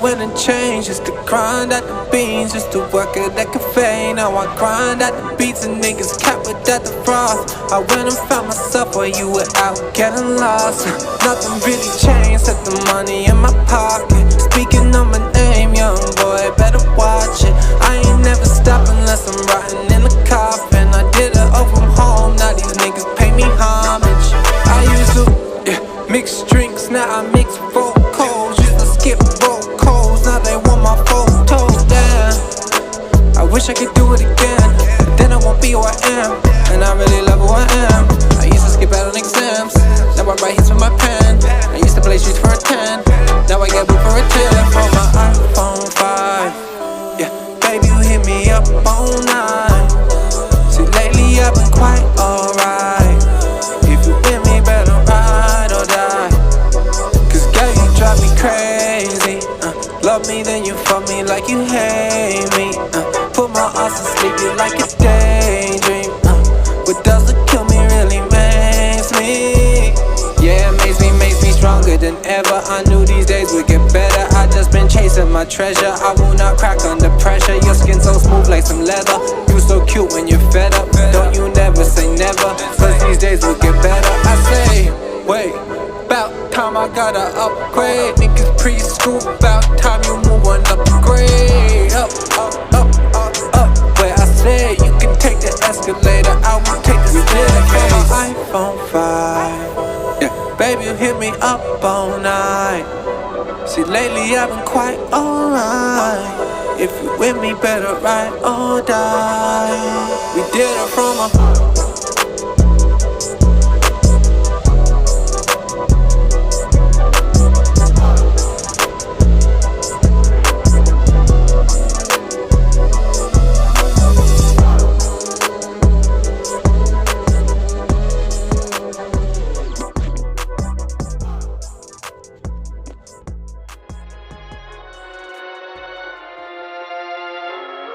wouldn't change. Just to grind at the beans, just to work at that cafe. Now I grind at the beats and niggas cap without the frost. I went and found myself while you were out getting lost. Nothing really changed, set the money in my pocket. Speaking of my name, young boy, better watch it. I ain't never stop unless I'm rotting in the coffin. I did it all from home, now these niggas pay me homage. I used to mix drinks, now I mix vocals. Used to skip roll calls, now they want my photos. Damn, I wish I could do it again, but then I won't be who I am. And I really love who I am. I used to skip out on exams, now I write hits with my pen. I used to play streets for a 10, now I get booked for a 10. For my iPhone 5, yeah, baby, you hit me up all night. See, lately I've been quite alright. If you with me, better ride or die. Cause girl, you drive me crazy. Love me, then you fuck me like you hate me. Put my eyes to sleep, you like a daydream. What doesn't kill me really makes me. Yeah, it makes me stronger than ever. I knew these days would get better. I just been chasing my treasure. I will not crack under pressure. Your skin so smooth like some leather. You so cute when you're fed up. Don't you never say never, cause these days will get better. I say, wait, about time I gotta upgrade. Niggas preschool, about time you move on upgrade. Up, up, up, up, up. Where I say you can take the escalator, I will take the staircase. My iPhone 5, yeah, baby, you hit me up all night. See, lately I've been quite alright. If you with me, better ride or die. We did it from a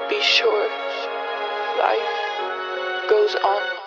Be sure life goes on.